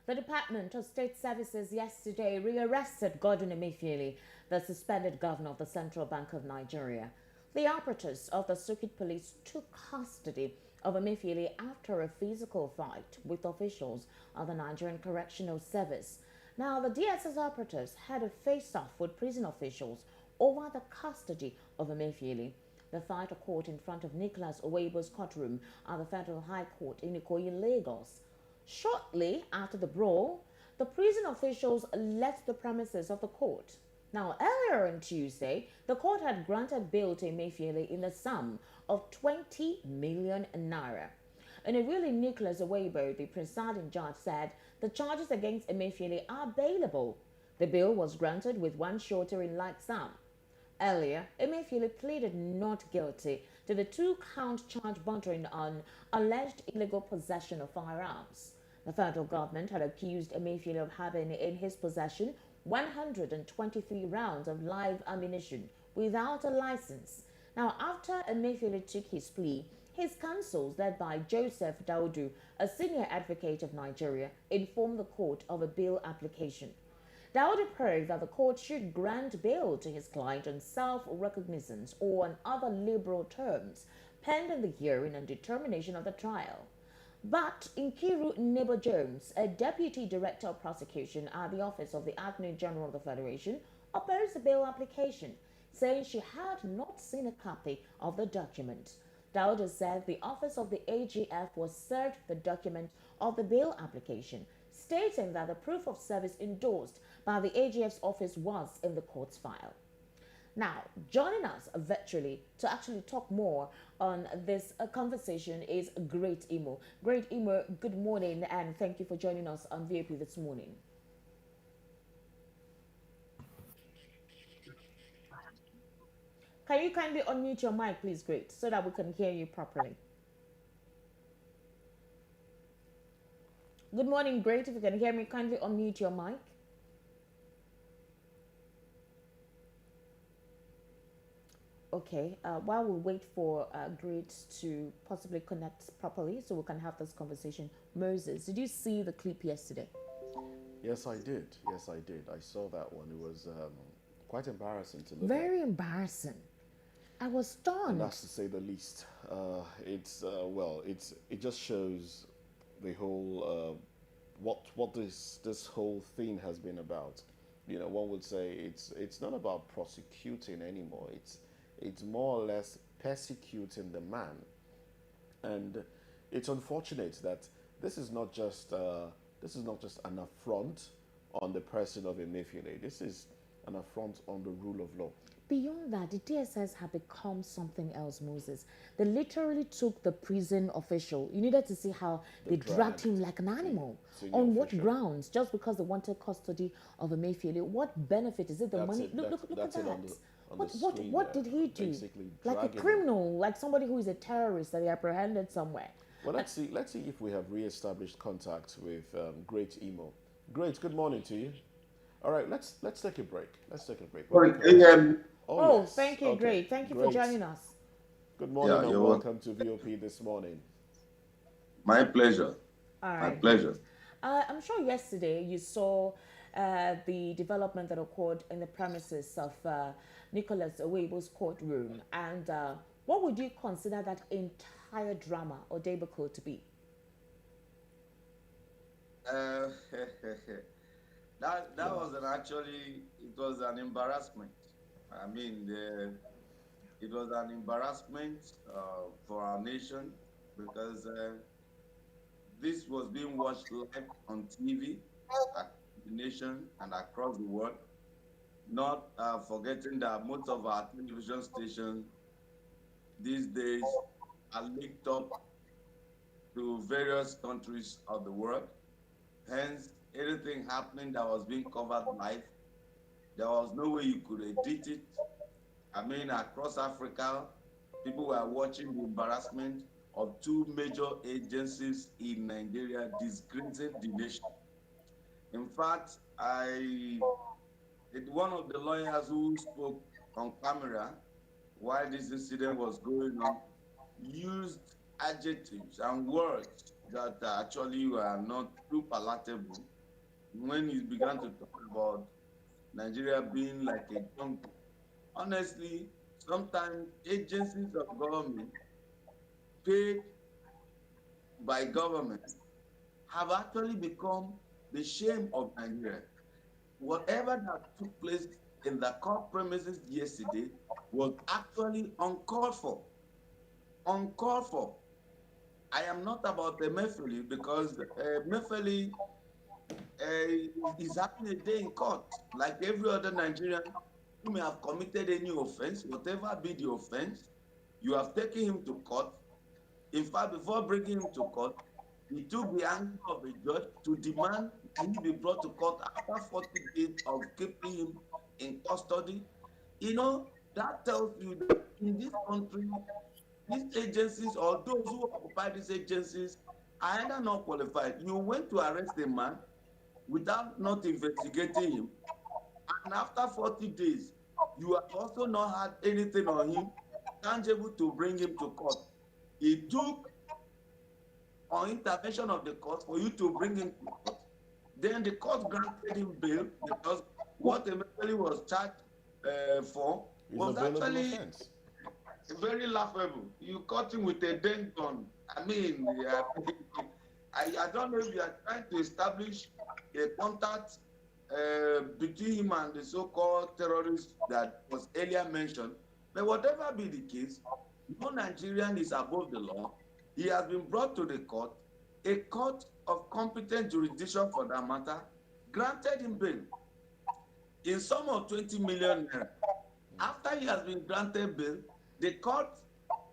The Department of State Services yesterday rearrested Gordon Emefiele, the suspended governor of the Central Bank of Nigeria. The operatives of the circuit police took custody of Emefiele after a physical fight with officials of the Nigerian Correctional Service. Now, the DSS operatives had a face-off with prison officials over the custody of Emefiele. The fight occurred in front of Nicholas Oweibo's courtroom at the Federal High Court in Ikoyi, Lagos. Shortly after the brawl, the prison officials left the premises of the court. Now, earlier on Tuesday, the court had granted bail to Emefiele in the sum of 20 million naira. In a ruling, Nicholas Oweibo, the presiding judge, said the charges against Emefiele are bailable. The bail was granted with one shorter in like sum. Earlier, Emefiele pleaded not guilty to the two-count charge bordering on alleged illegal possession of firearms. The federal government had accused Emefiele of having in his possession 123 rounds of live ammunition without a license. Now, after Emefiele took his plea, his counsels, led by Joseph Daudu, a senior advocate of Nigeria, informed the court of a bail application. Daudu prayed that the court should grant bail to his client on self-recognizance or on other liberal terms, pending the hearing and determination of the trial. But Nkiru Nebo Jones, a deputy director of prosecution at the office of the Attorney General of the Federation, opposed the bail application, saying she had not seen a copy of the document. Daudu said the office of the AGF was served the document of the bail application, stating that the proof of service endorsed by the AGF's office was in the court's file. Now, joining us virtually to actually talk more on this conversation is Great Imo. Great Imo, good morning and thank you for joining us on VOP this morning. Can you kindly unmute your mic, please, Great, so that we can hear you properly? Good morning, Great. If you can hear me, kindly unmute your mic. Okay, while we wait for Great to possibly connect properly so we can have this conversation, Moses, did you see the clip yesterday? Yes, I did. Yes, I did. I saw that one. It was quite embarrassing to look at. Very embarrassing. I was And stunned. that's to say the least. It just shows the whole what this whole thing has been about. You know, one would say it's not about prosecuting anymore. It's more or less persecuting the man, and it's unfortunate that this is not just an affront on the person of Emefiele. This is an affront on the rule of law. Beyond that, the DSS have become something else, Moses. They literally took the prison official. You needed to see how they dragged him like an animal. Senior On what official. grounds? Just because they wanted custody of Emefiele. What benefit is it? The That's money? it. Look, That's, look, look at that's it that. on the What screen what there. did he do? Basically Like a dragging him. criminal, like somebody who is a terrorist that they apprehended somewhere. Well, let's see if we have re-established contact with Great Emo. Great. Good morning to you. All right. Let's take a break. Let's take a break. When we Sorry, come back. Oh Oh, yes. thank you, Okay. Great. Thank you for Great. joining us. Good morning and you're welcome. welcome to VOP this morning. My pleasure. All My right. pleasure. I'm sure yesterday you saw the development that occurred in the premises of Nicholas Oweibo's courtroom. And what would you consider that entire drama or debacle to be? Uh, that was it was an embarrassment. I mean, it was an embarrassment for our nation because this was being watched live on TV across the nation and across the world. Not forgetting that most of our television stations these days are linked up to various countries of the world. Hence, anything happening that was being covered live, there was no way you could edit it. I mean, across Africa, people were watching the embarrassment of two major agencies in Nigeria disgracing the nation. In fact, one of the lawyers who spoke on camera while this incident was going on used adjectives and words that actually were not too palatable when he began to talk about Nigeria being like a jungle. Honestly, sometimes agencies of government paid by government have actually become the shame of Nigeria. Whatever that took place in the court premises yesterday was actually uncalled for. Uncalled for. I am not about Emefiele because Emefiele is having a day in court like every other Nigerian who may have committed any offense, whatever be the offense. You have taken him to court. In fact, before bringing him to court, he took the anger of the judge to demand that he be brought to court after 40 days of keeping him in custody. You know, that tells you that in this country, these agencies or those who occupy these agencies are either not qualified. You went to arrest a man without not investigating him, and after 40 days, you have also not had anything on him tangible to bring him to court. It took on intervention of the court for you to bring him to court. Then the court granted him bail because what Emefiele was charged for was actually very laughable. You caught him with a dent gun. I mean, I don't know if you are trying to establish a contact between him and the so-called terrorist that was earlier mentioned. But whatever be the case, no Nigerian is above the law. He has been brought to the court. A court of competent jurisdiction for that matter granted him bail in sum of 20 million naira. After he has been granted bail, the court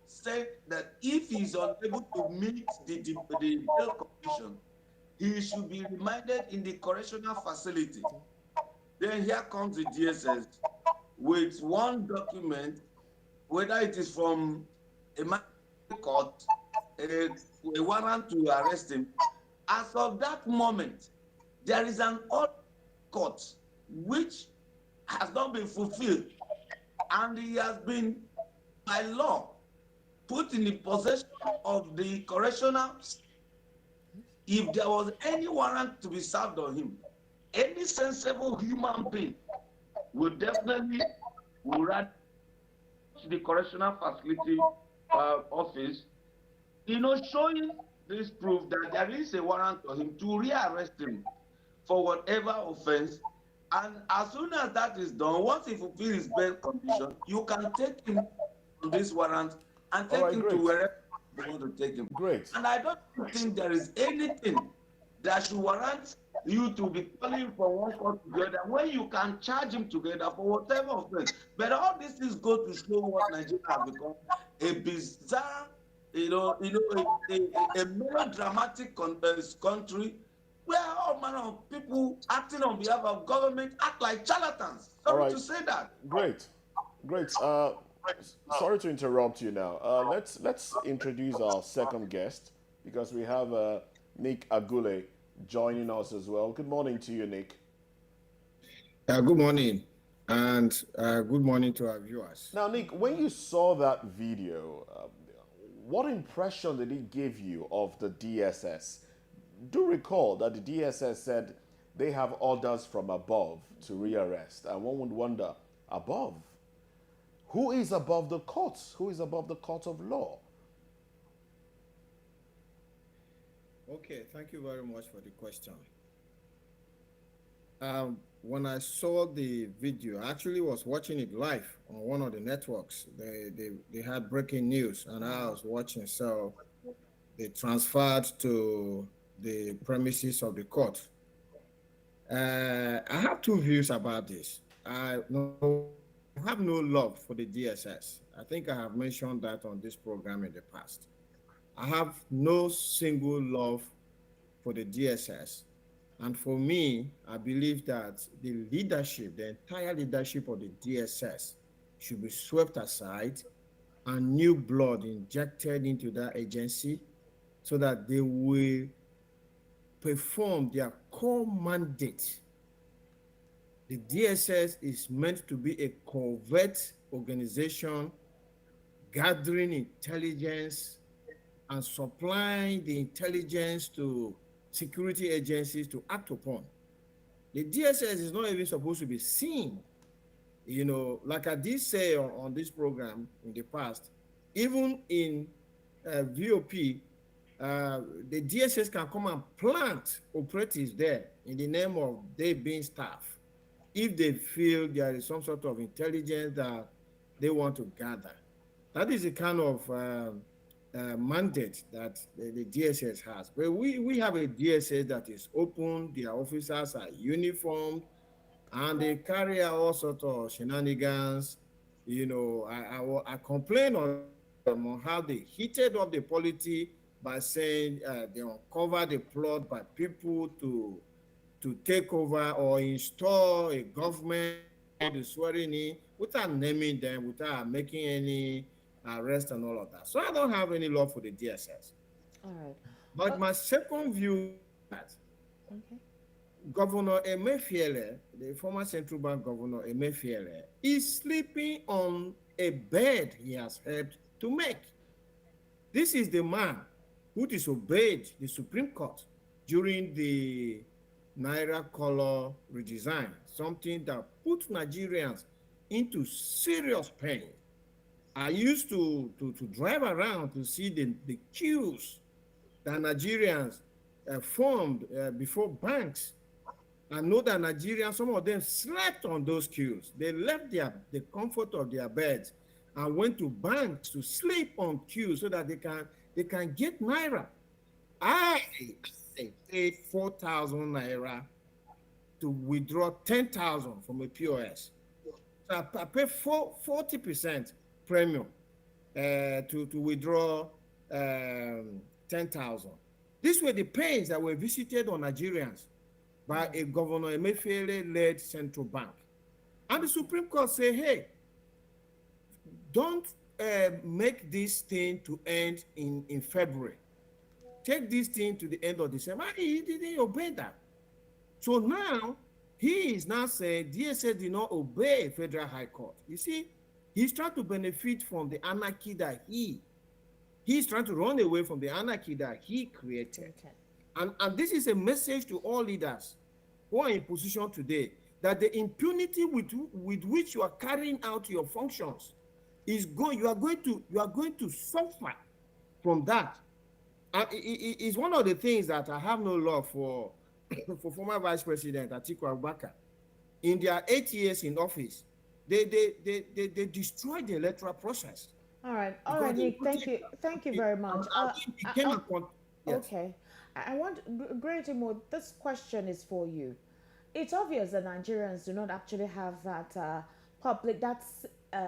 said that if he is unable to meet the bail condition, he should be remanded in the correctional facility. Then here comes the DSS with one document, whether it is from a court, a warrant to arrest him. As of that moment, there is an order court which has not been fulfilled, and he has been, by law, put in the possession of the correctional. If there was any warrant to be served on him, any sensible human being would definitely rather the correctional facility office, showing this proof that there is a warrant on him to rearrest him for whatever offense. And as soon as that is done, once he fulfills his bail condition, you can take him to this warrant and take him to wherever you want to take him. Great. And I don't think there is anything that should warrant you to be calling from one court to the other when you can charge him together for whatever offense. But all these things go to show what Nigeria has become: a bizarre, a melodramatic country where all manner of people acting on behalf of government act like charlatans. Sorry to say that. Great. Sorry to interrupt you now. Let's introduce our second guest, because we have Nick Agule joining us as well. Good morning to you, Nick. Good morning, and good morning to our viewers. Now, Nick, when you saw that video, what impression did it give you of the DSS? Do recall that the DSS said they have orders from above to rearrest, and one would wonder, above? Who is above the courts? Who is above the court of law? Okay, thank you very much for the question. When I saw the video, I actually was watching it live on one of the networks. They had breaking news, and I was watching. So they transferred to the premises of the court. I have two views about this. I have no love for the DSS. I think I have mentioned that on this program in the past. I have no single love for the DSS. And for me, I believe that the leadership, the entire leadership of the DSS should be swept aside and new blood injected into that agency so that they will perform their core mandate. The DSS is meant to be a covert organization gathering intelligence and supplying the intelligence to security agencies to act upon. The DSS is not even supposed to be seen. Like I did say on this program in the past, even in VOP, the DSS can come and plant operatives there in the name of they being staff if they feel there is some sort of intelligence that they want to gather. That is the kind of mandate that the DSS has. But we have a DSS that is open, their officers are uniformed, and they carry out all sorts of shenanigans. I complain on how they heated up the polity by saying they uncovered the plot by people to take over or install a government, the swearing in, without naming them, without making any arrest and all of that. So I don't have any love for the DSS. All right. But my second view is that Okay. Governor Emefiele, the former central bank governor Emefiele, is sleeping on a bed he has helped to make. This is the man who disobeyed the Supreme Court during the Naira color redesign, something that put Nigerians into serious pain. I used to drive around to see the queues that Nigerians formed before banks. I know that Nigerians, some of them slept on those queues. They left the comfort of their beds and went to banks to sleep on queues so that they can get Naira. I paid 4,000 Naira to withdraw 10,000 from a POS. So I paid 40% premium to withdraw 10,000. These were the pains that were visited on Nigerians by a Governor Emefiele-led central bank. And the Supreme Court say, hey, don't make this thing to end in February. Take this thing to the end of December. He didn't obey that. So now, he is now saying DSS did not obey Federal High Court. You see, he's trying to benefit from the anarchy that he's trying to run away from the anarchy that he created. Okay. And this is a message to all leaders who are in position today, that the impunity with which you are carrying out your functions you are going to suffer from that. And it's one of the things that I have no love for former Vice President Atiku Abubakar. In their 8 years in office, they destroyed the electoral process. All right, Nick. Thank you very much. Yes. Okay, I want Great Mo. This question is for you. It's obvious that Nigerians do not actually have that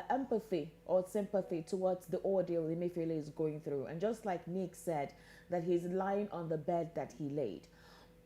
empathy or sympathy towards the ordeal Emefiele is going through, and just like Nick said, that he's lying on the bed that he laid.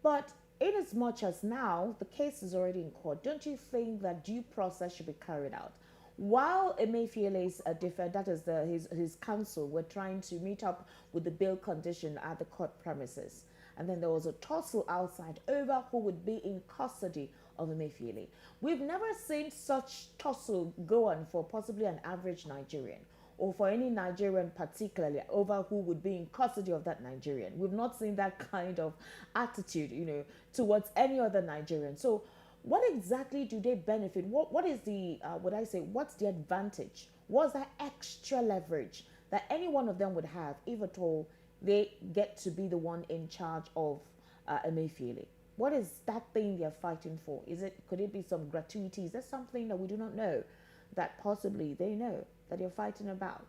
But in as much as now the case is already in court, don't you think that due process should be carried out? While Emefiele's defense, that is his counsel, were trying to meet up with the bail condition at the court premises, and then there was a tussle outside over who would be in custody of Emefiele. We've never seen such tussle go on for possibly an average Nigerian, or for any Nigerian particularly, over who would be in custody of that Nigerian. We've not seen that kind of attitude, towards any other Nigerian. So what exactly do they benefit? What is the, what's the advantage? What's that extra leverage that any one of them would have if at all they get to be the one in charge of Emefiele? What is that thing they're fighting for? Could it be some gratuity? Is there something that we do not know that possibly they know that you're fighting about?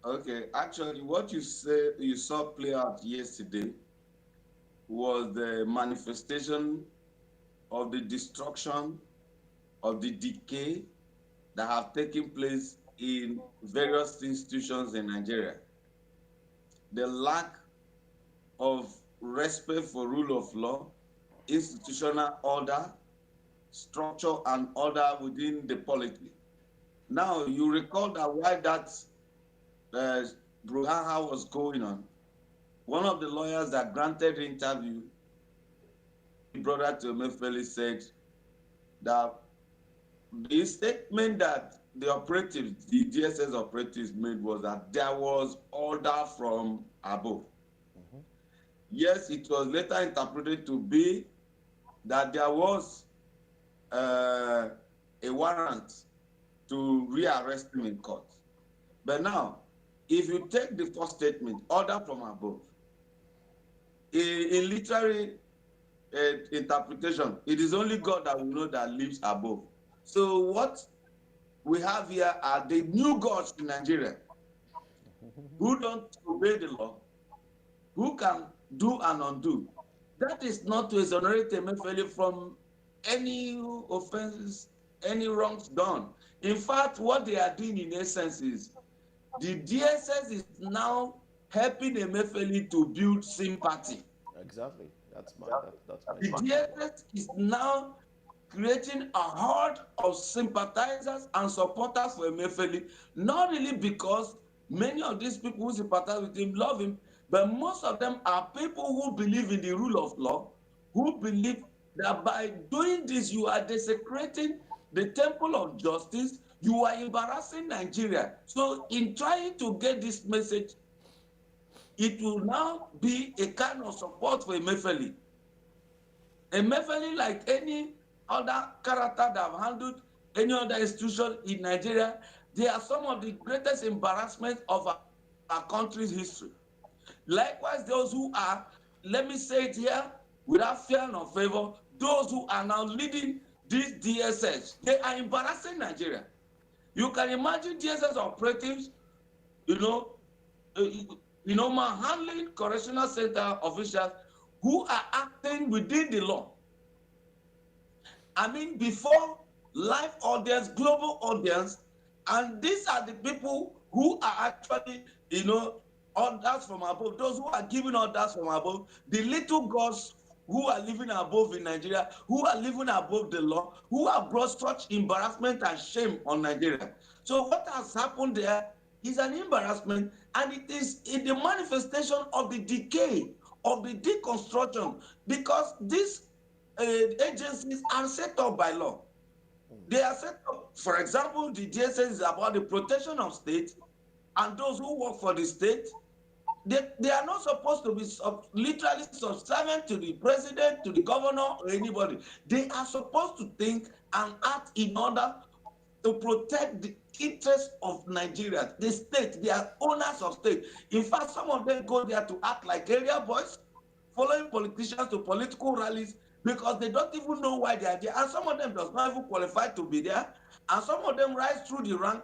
Okay, actually, what you saw play out yesterday was the manifestation of the destruction, of the decay that have taken place in various institutions in Nigeria. The lack of respect for rule of law, institutional order, structure and order within the polity. Now, you recall that while that brouhaha was going on, one of the lawyers that granted the interview, brother to Emefiele, said that the statement that the operatives, the DSS operatives made was that there was order from above. Mm-hmm. Yes, it was later interpreted to be that there was a warrant to rearrest him in court. But now, if you take the first statement, order from above, in literary interpretation, it is only God that will know that lives above. So what we have here are the new gods in Nigeria who don't obey the law, who can do and undo. That is not to exonerate Emefiele from any offenses, any wrongs done. In fact, what they are doing in essence is the DSS is now helping Emefiele to build sympathy. Exactly. That's my The DSS is now creating a horde of sympathizers and supporters for Emefiele, not really because many of these people who sympathize with him love him, but most of them are people who believe in the rule of law, who believe that by doing this, you are desecrating the temple of justice, you are embarrassing Nigeria. So in trying to get this message, it will now be a kind of support for Emefiele. Emefiele, like any other character that have handled any other institution in Nigeria, they are some of the greatest embarrassments of our country's history. Likewise, those who are, let me say it here, without fear nor favor, those who are now leading this DSS, they are embarrassing Nigeria. You can imagine DSS operatives, manhandling correctional center officials who are acting within the law. I mean, before live audience, global audience, and these are the people who are actually, orders from above, those who are giving orders from above, the little gods who are living above in Nigeria, who are living above the law, who have brought such embarrassment and shame on Nigeria. So what has happened there is an embarrassment, and it is in the manifestation of the decay, of the deconstruction, because these agencies are set up by law. They are set up, for example, the DSS is about the protection of state, and those who work for the state, they are not supposed to be literally subservient to the president, to the governor, or anybody. They are supposed to think and act in order to protect the interests of Nigeria, the state. They are owners of state. In fact, some of them go there to act like area boys, following politicians to political rallies, because they don't even know why they are there. And some of them does not even qualify to be there. And some of them rise through the rank.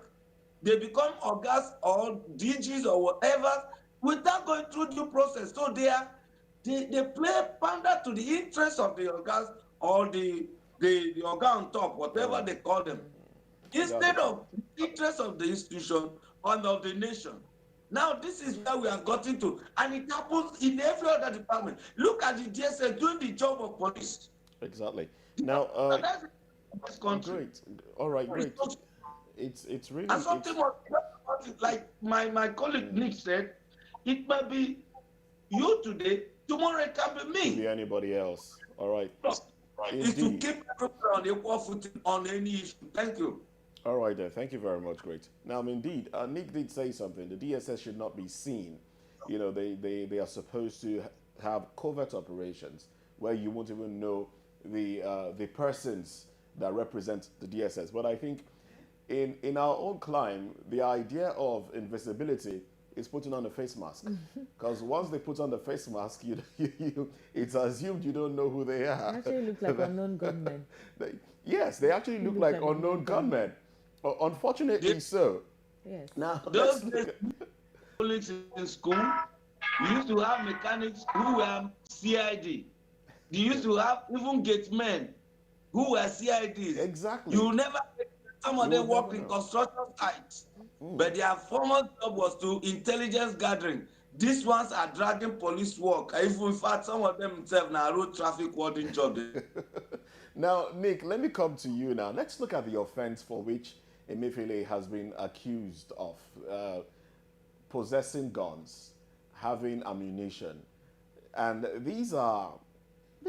They become orgas or DGs or whatever without going through due process. So they play pander to the interests of the orgas or the organ on top, whatever they call them, instead of the interests of the institution and of the nation. Now, this is where we have gotten to, and it happens in every other department. Look at the DSS doing the job of police. Exactly. Now, this country. Great. All right, great. It's really. And something like my colleague Nick said, it might be you today, tomorrow it can be me. Be anybody else. All right. It's to keep everyone on equal footing on any issue. Thank you. All right, then. Thank you very much. Great. Now, indeed, Nick did say something. The DSS should not be seen. They are supposed to have covert operations where you won't even know the persons that represent the DSS. But I think in our own climb, the idea of invisibility is putting on a face mask. Because once they put on the face mask, it's assumed you don't know who they are. They actually look like unknown gunmen. Yes, they actually look like unknown gunmen. Unfortunately, so. Yes. Now, those colleagues in school, we used to have mechanics who were CID. We used to have even gate men who were CIDs. Exactly. You never, some of them work in construction sites, but their formal job was to intelligence gathering. These ones are dragging police work. In fact, some of them themselves now road traffic warden job. Now, Nick, let me come to you now. Let's look at the offense for which Emefiele has been accused of possessing guns, having ammunition. And these are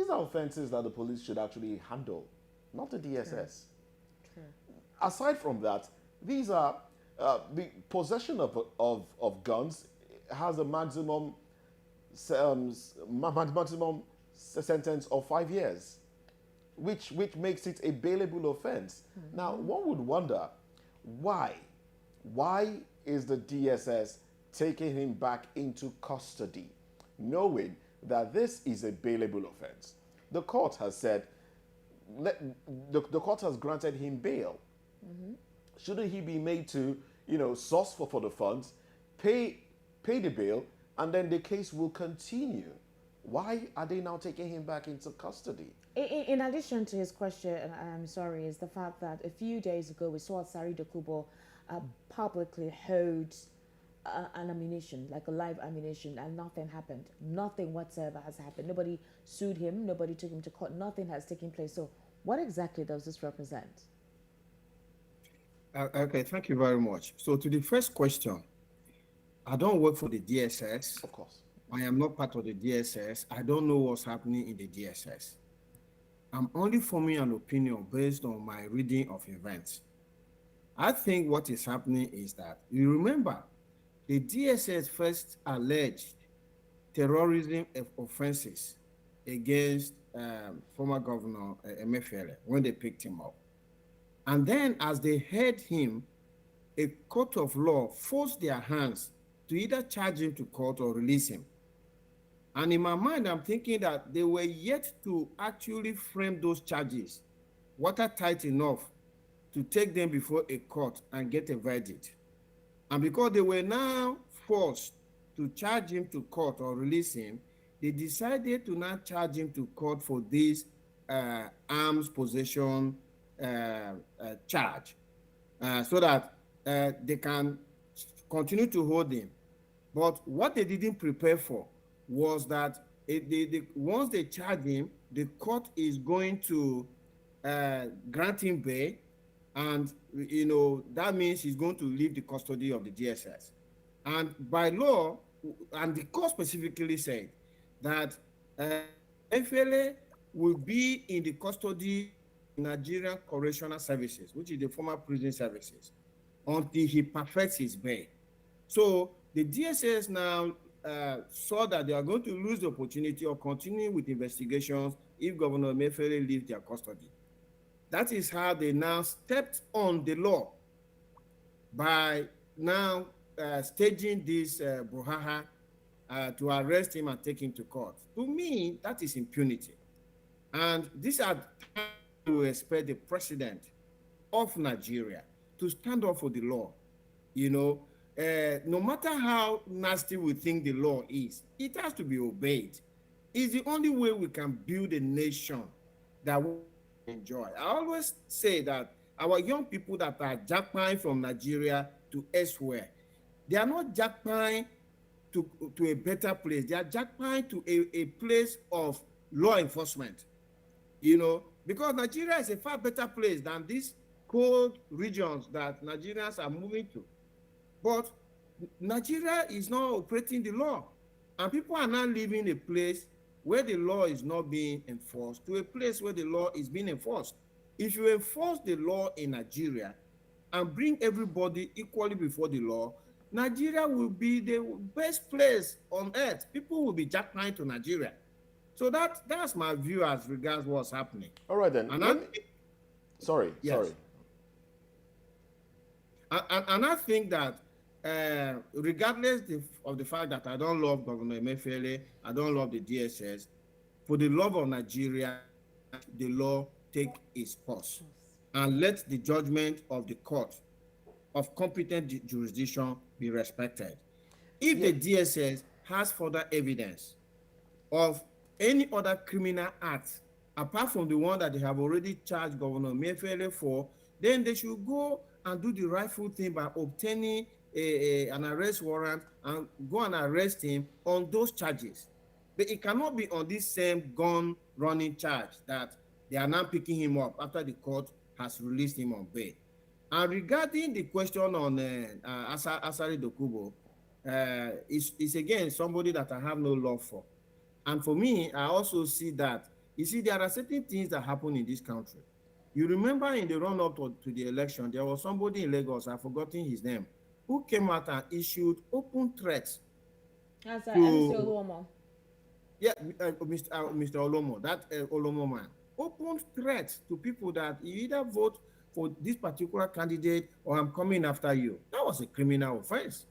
offenses that the police should actually handle, not the DSS. True. Aside from that, these are the possession of guns has a maximum sentence of 5 years. which makes it a bailable offense. Now, one would wonder why. Why is the DSS taking him back into custody, knowing that this is a bailable offense? The court has said, the court has granted him bail. Shouldn't he be made to, source for the funds, pay the bail, and then the case will continue? Why are they now taking him back into custody? In addition to his question, I'm sorry, is the fact that a few days ago we saw Sari Dokubo publicly hold an ammunition, like a live ammunition, and nothing happened. Nothing whatsoever has happened. Nobody sued him. Nobody took him to court. Nothing has taken place. So what exactly does this represent? Okay, thank you very much. So to the first question, I don't work for the DSS. Of course. I am not part of the DSS. I don't know what's happening in the DSS. I'm only forming an opinion based on my reading of events. I think what is happening is that, you remember, the DSS first alleged terrorism offenses against former Governor Emefiele when they picked him up. And then as they heard him, a court of law forced their hands to either charge him to court or release him. And in my mind, I'm thinking that they were yet to actually frame those charges watertight enough to take them before a court and get a verdict. And because they were now forced to charge him to court or release him, they decided to not charge him to court for this arms possession charge, so that they can continue to hold him. But what they didn't prepare for was that once they charge him, the court is going to grant him bail, and that means he's going to leave the custody of the DSS. And by law, and the court specifically said that Emefiele will be in the custody of Nigerian Correctional Services, which is the former prison services, until he perfects his bail. So the DSS now saw that they are going to lose the opportunity of continuing with investigations if Governor Emefiele leaves their custody. That is how they now stepped on the law by now staging this brouhaha to arrest him and take him to court. To me, that is impunity. And these are times to expect the president of Nigeria to stand up for the law. No matter how nasty we think the law is, it has to be obeyed. It's the only way we can build a nation that we enjoy. I always say that our young people that are jackpine from Nigeria to elsewhere, they are not jackpine to a better place. They are jackpine to a place of law enforcement. Because Nigeria is a far better place than these cold regions that Nigerians are moving to. But Nigeria is not operating the law, and people are now living a place where the law is not being enforced to a place where the law is being enforced. If you enforce the law in Nigeria and bring everybody equally before the law, Nigeria will be the best place on earth. People will be jackpine to Nigeria. So that's my view as regards what's happening. All right then. And sorry. And I think that regardless of the fact that I don't love Governor Emefiele, I don't love the DSS, for the love of Nigeria, the law take its course and let the judgment of the court of competent jurisdiction be respected. If the DSS has further evidence of any other criminal act apart from the one that they have already charged Governor Emefiele for, then they should go and do the rightful thing by obtaining an arrest warrant and go and arrest him on those charges. But it cannot be on this same gun running charge that they are now picking him up after the court has released him on bail. And regarding the question on Asari Dokubo, is again somebody that I have no love for. And for me, I also see that, there are certain things that happen in this country. You remember in the run-up to the election, there was somebody in Lagos, I've forgotten his name, who came out and issued open threats. That's Mr. Olomo. Yeah, Mr. Olomo, that Olomo man. open threats to people that you either vote for this particular candidate or I'm coming after you. That was a criminal offense.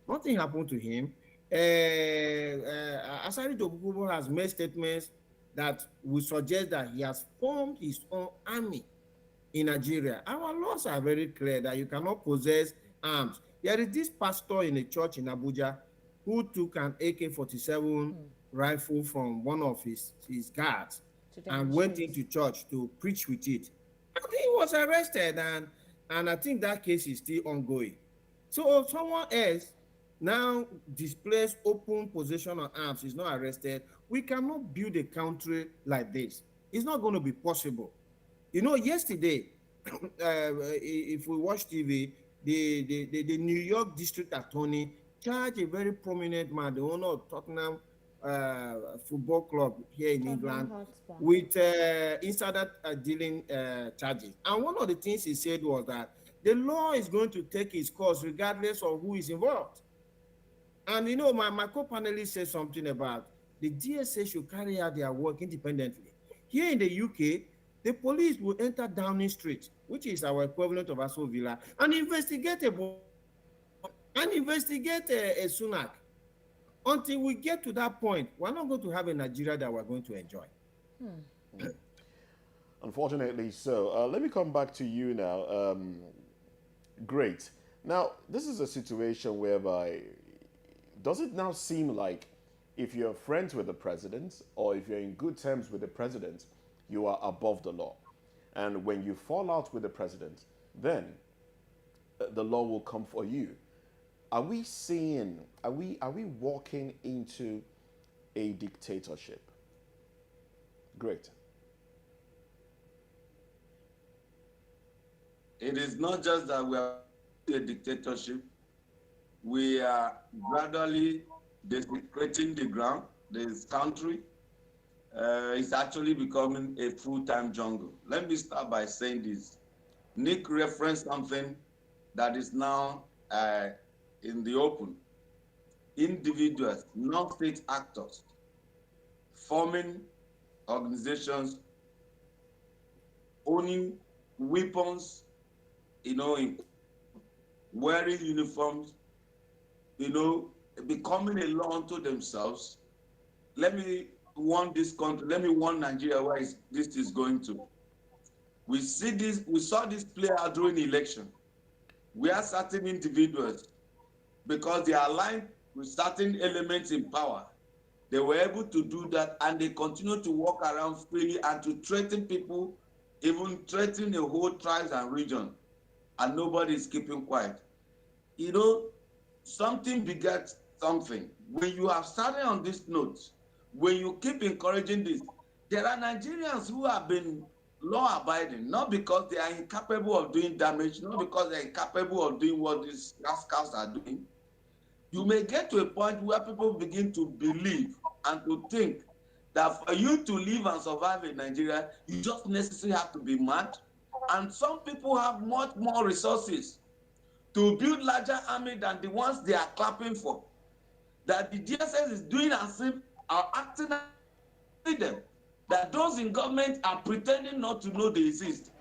Nothing happened to him. Asari Dokubo has made statements that would suggest that he has formed his own army in Nigeria. Our laws are very clear that you cannot possess arms. There is this pastor in a church in Abuja who took an AK-47 rifle from one of his guards and went into church to preach with it. And he was arrested, and I think that case is still ongoing. So if someone else now displays open possession of arms, is not arrested, we cannot build a country like this. It's not going to be possible. You know, yesterday, if we watch TV, the New York District Attorney charged a very prominent man, the owner of Tottenham Football Club here in England, with insider dealing charges. And one of the things he said was that the law is going to take its course regardless of who is involved. And you know, my co-panelist said something about the DSS should carry out their work independently. Here in the UK, the police will enter Downing Street, which is our equivalent of Aston Villa, and investigate a Sunak. Until we get to that point, we're not going to have a Nigeria that we're going to enjoy. Unfortunately so. Let me come back to you now. Great. Now, this is a situation whereby, does it now seem like if you're friends with the president or if you're in good terms with the president, you are above the law? And when you fall out with the president, then the law will come for you. Are we walking into a dictatorship? Great. It is not just that we are in a dictatorship. We are gradually desecrating the ground, this country. It's actually becoming a full-time jungle. Let me start by saying this. Nick referenced something that is now in the open. Individuals, non-state actors, forming organizations, owning weapons, wearing uniforms, becoming a law unto themselves. Let me warn this country, let me warn Nigeria where this is going to. We saw this play out during the election, where certain individuals, because they are aligned with certain elements in power, they were able to do that, and they continue to walk around freely and to threaten people, even threaten the whole tribes and region, and nobody is keeping quiet. Something begets something. When you have started on this note, when you keep encouraging this, there are Nigerians who have been law-abiding, not because they are incapable of doing damage, not because they are incapable of doing what these rascals are doing. You may get to a point where people begin to believe and to think that for you to live and survive in Nigeria, you just necessarily have to be mad. And some people have much more resources to build larger army than the ones they are clapping for. That the DSS is doing as if are acting with them. That those in government are pretending not to know they exist.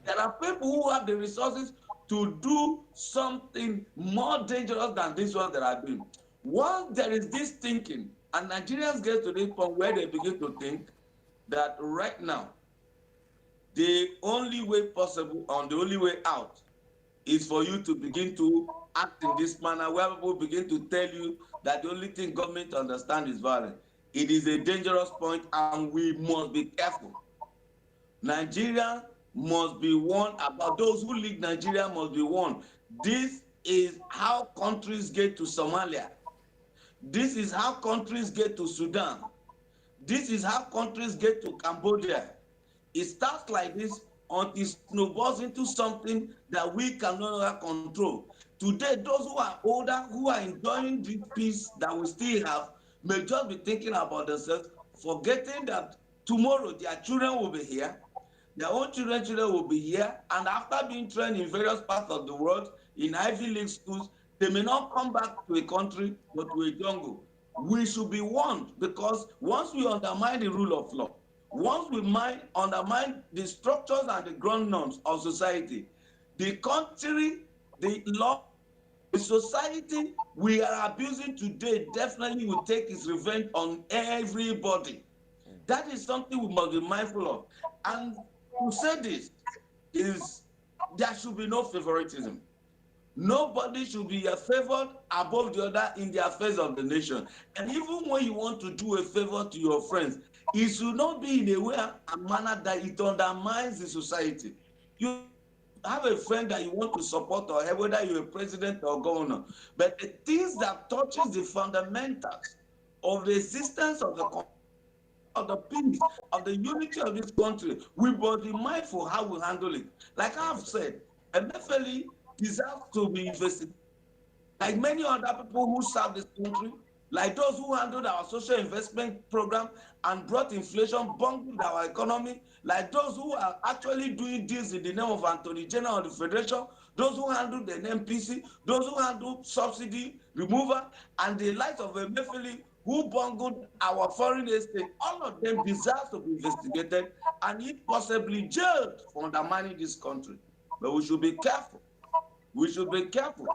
There are people who have the resources to do something more dangerous than this one that are doing. Once there is this thinking, and Nigerians get to this point where they begin to think that right now, the only way possible and the only way out is for you to begin to act in this manner, where people begin to tell you that the only thing government understands is violence. It is a dangerous point, and we must be careful. Nigeria must be warned about, those who lead Nigeria must be warned. This is how countries get to Somalia. This is how countries get to Sudan. This is how countries get to Cambodia. It starts like this until it snowballs into something that we can no longer control. Today, those who are older, who are enjoying this peace that we still have, may just be thinking about themselves, forgetting that tomorrow their children will be here, their own children will be here, and after being trained in various parts of the world, in Ivy League schools, they may not come back to a country, but to a jungle. We should be warned, because once we undermine the rule of law, Once we undermine the structures and the ground norms of society, the country, the law, the society we are abusing today definitely will take its revenge on everybody. That is something we must be mindful of. And to say this is there should be no favoritism. Nobody should be favored above the other in the affairs of the nation. And even when you want to do a favor to your friends, it should not be in a way and manner that it undermines the society. You have a friend that you want to support or help, whether you're a president or governor, but the things that touches the fundamentals of the existence of the peace, of the unity of this country, we must be mindful how we handle it. Like I've said, Emefiele deserves to be investigated. Like many other people who serve this country, like those who handled our social investment program and brought inflation, bungled our economy, like those who are actually doing deals in the name of Attorney General of the Federation, those who handled the NPC, those who handled subsidy removal, and the likes of Emefiele who bungled our foreign estate, all of them deserve to be investigated and if possibly jailed for undermining this country. But we should be careful. We should be careful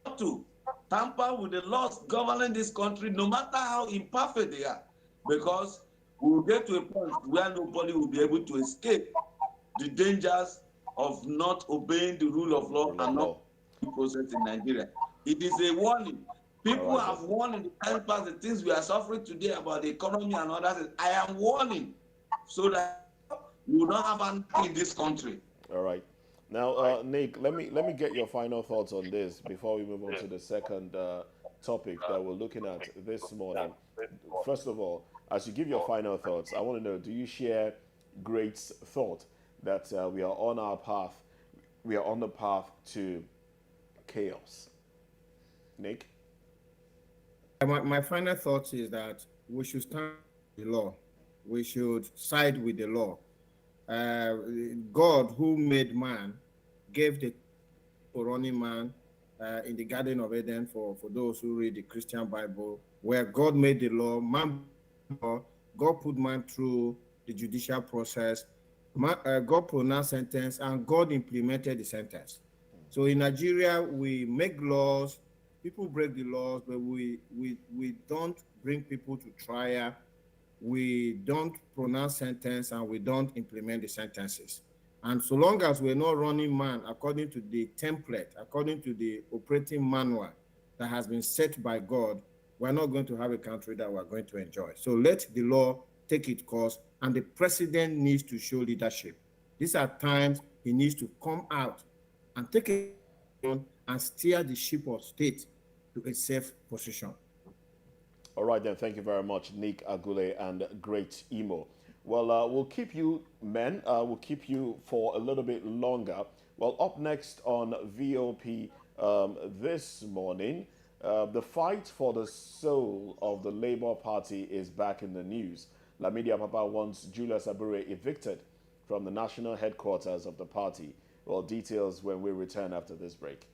not to tamper with the laws governing this country, no matter how imperfect they are, because we will get to a point where nobody will be able to escape the dangers of not obeying the rule of law and not process in Nigeria. It is a warning. People have warned in the time past the things we are suffering today about the economy and others. I am warning so that we will not have anything in this country. All right. Now, Nick, let me get your final thoughts on this before we move on to the second topic that we're looking at this morning. First of all, as you give your final thoughts, I want to know: do you share Great's thought that we are on our path, we are on the path to chaos? Nick? My final thought is that we should stand with the law. We should side with the law. God, who made man, gave the running man in the Garden of Eden, for those who read the Christian Bible, where God made the law, God put man through the judicial process, God pronounced sentence, and God implemented the sentence. So in Nigeria, we make laws, people break the laws, but we don't bring people to trial. We don't pronounce sentence and we don't implement the sentences. And so long as we're not running man according to the template, according to the operating manual that has been set by God, we're not going to have a country that we're going to enjoy. So let the law take its course, and the president needs to show leadership. These are times he needs to come out and take it and steer the ship of state to a safe position. All right, then. Thank you very much, Nick Agule and Great Imo. Well, we'll keep you, men. We'll keep you for a little bit longer. Well, up next on VOP this morning, the fight for the soul of the Labour Party is back in the news. Lamidi Papa wants Julius Abure evicted from the national headquarters of the party. Well, details when we return after this break.